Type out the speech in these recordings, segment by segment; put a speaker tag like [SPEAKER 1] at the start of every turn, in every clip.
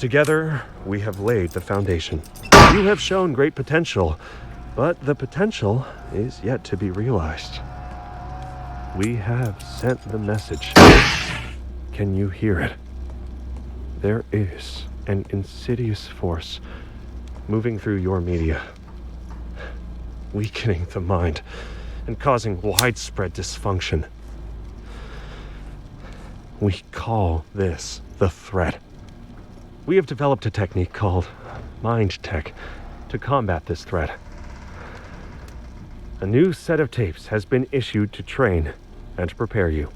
[SPEAKER 1] Together, we have laid the foundation. You have shown great potential, but the potential is yet to be realized. We have sent the message. Can you hear it? There is an insidious force moving through your media, weakening the mind and causing widespread dysfunction. We call this the threat. We have developed a technique called mind tech to combat this threat. A new set of tapes has been issued to train and prepare you.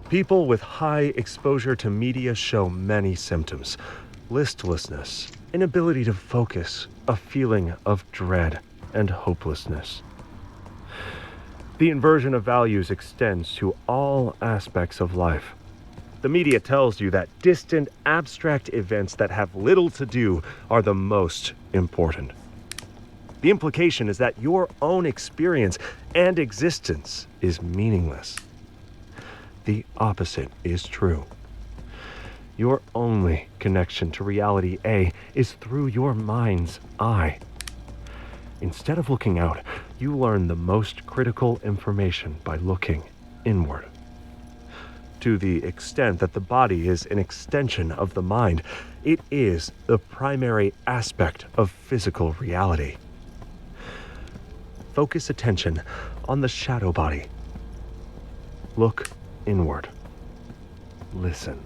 [SPEAKER 1] People with high exposure to media show many symptoms: listlessness, inability to focus, a feeling of dread, and hopelessness. The inversion of values extends to all aspects of life. The media tells you that distant, abstract events that have little to do are the most important. The implication is that your own experience and existence is meaningless. The opposite is true. Your only connection to reality A is through your mind's eye. Instead of looking out, you learn the most critical information by looking inward. To the extent that the body is an extension of the mind, it is the primary aspect of physical reality. Focus attention on the shadow body. Look inward. Listen.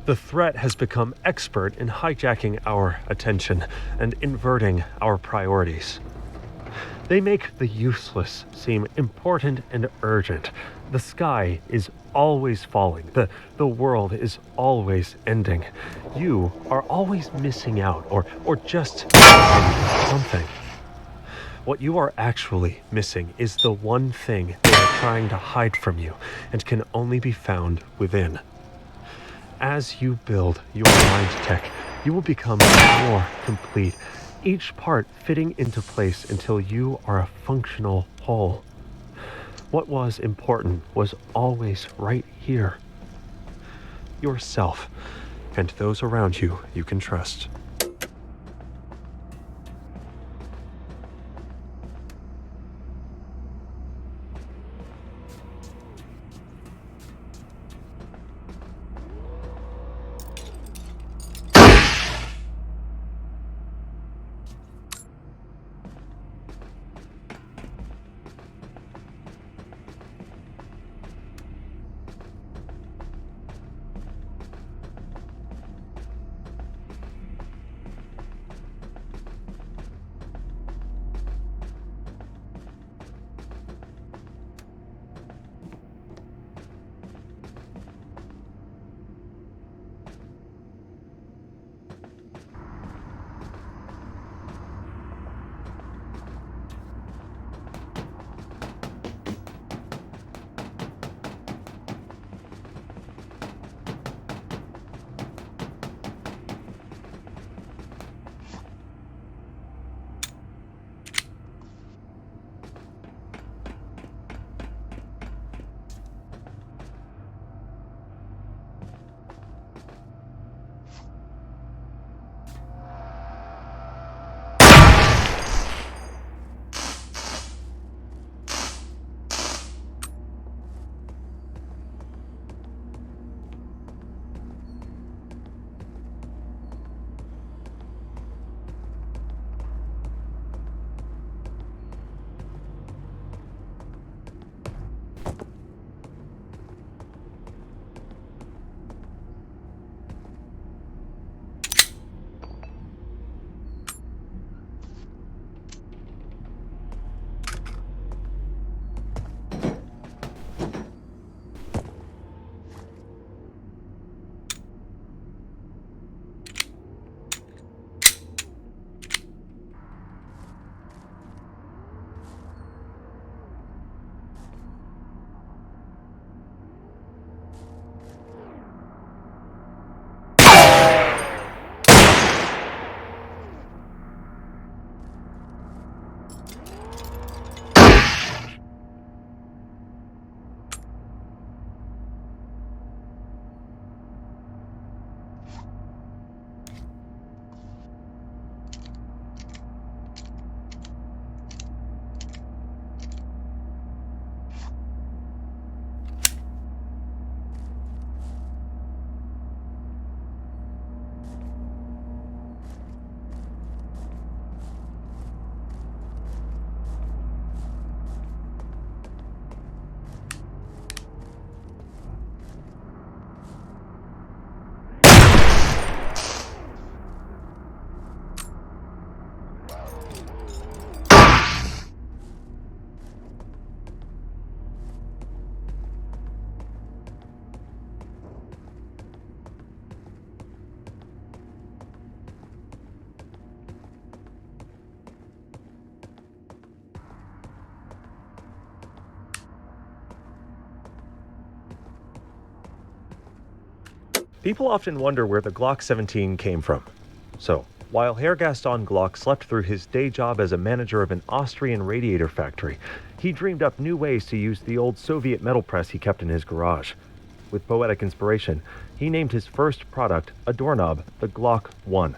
[SPEAKER 1] The threat has become expert in hijacking our attention and inverting our priorities. They make the useless seem important and urgent. The sky is always falling. The world is always ending. You are always missing out or just missing something. What you are actually missing is the one thing they are trying to hide from you and can only be found within. As you build your mind tech, you will become more complete, each part fitting into place until you are a functional whole. What was important was always right here. Yourself and those around you you can trust. People often wonder where the Glock 17 came from. So, while Herr Gaston Glock slept through his day job as a manager of an Austrian radiator factory, he dreamed up new ways to use the old Soviet metal press he kept in his garage. With poetic inspiration, he named his first product, a doorknob, the Glock 1.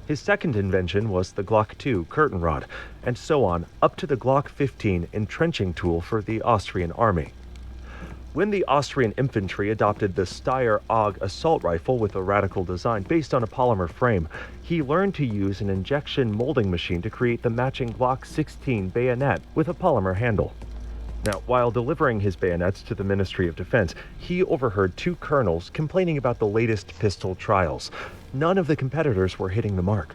[SPEAKER 1] His second invention was the Glock 2 curtain rod, and so on up to the Glock 15 entrenching tool for the Austrian army. When the Austrian infantry adopted the Steyr AUG assault rifle with a radical design based on a polymer frame, he learned to use an injection molding machine to create the matching Glock 16 bayonet with a polymer handle. Now, while delivering his bayonets to the Ministry of Defense, he overheard two colonels complaining about the latest pistol trials. None of the competitors were hitting the mark.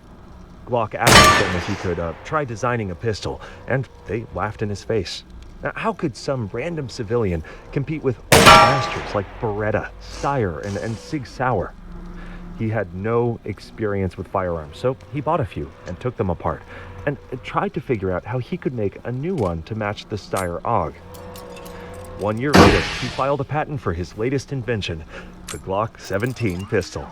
[SPEAKER 1] Glock asked them if he could try designing a pistol, and they laughed in his face. Now, how could some random civilian compete with old masters like Beretta, Steyr, and Sig Sauer? He had no experience with firearms, so he bought a few and took them apart, and tried to figure out how he could make a new one to match the Steyr AUG. 1 year later, he filed a patent for his latest invention, the Glock 17 pistol.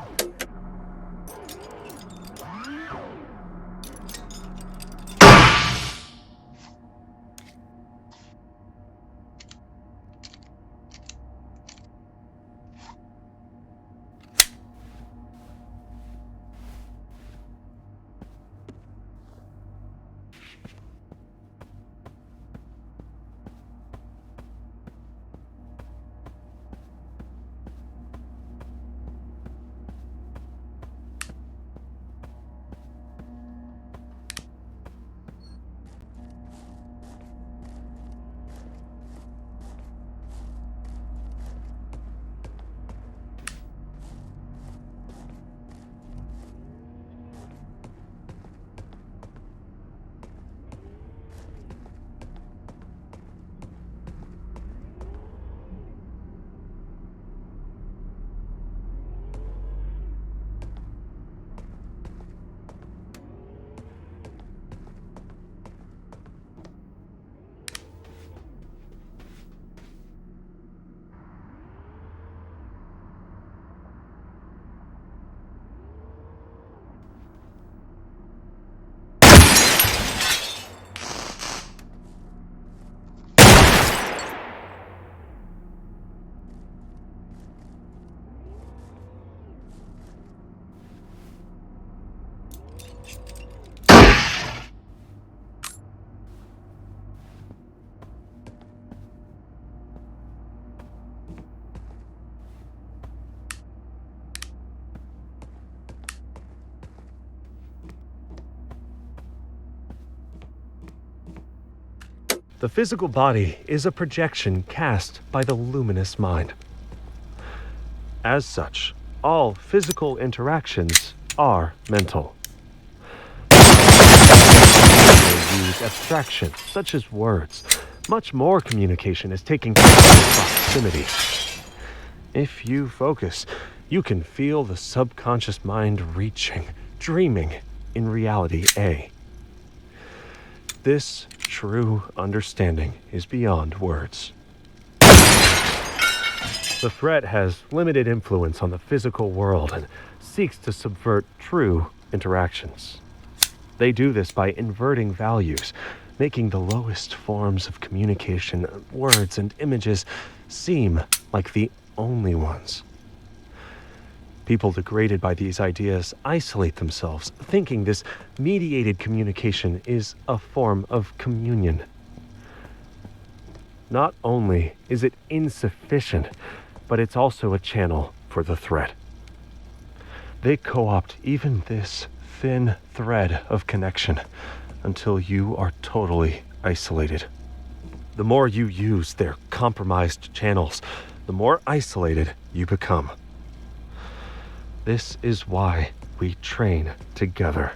[SPEAKER 1] The physical body is a projection cast by the luminous mind. As such, all physical interactions are mental. They use abstraction, such as words. Much more communication is taking place in proximity. If you focus, you can feel the subconscious mind reaching, dreaming in reality A. This true understanding is beyond words. The threat has limited influence on the physical world and seeks to subvert true interactions. They do this by inverting values, making the lowest forms of communication, words and images, seem like the only ones. People degraded by these ideas isolate themselves, thinking this mediated communication is a form of communion. Not only is it insufficient, but it's also a channel for the threat. They co-opt even this thin thread of connection until you are totally isolated. The more you use their compromised channels, the more isolated you become. This is why we train together.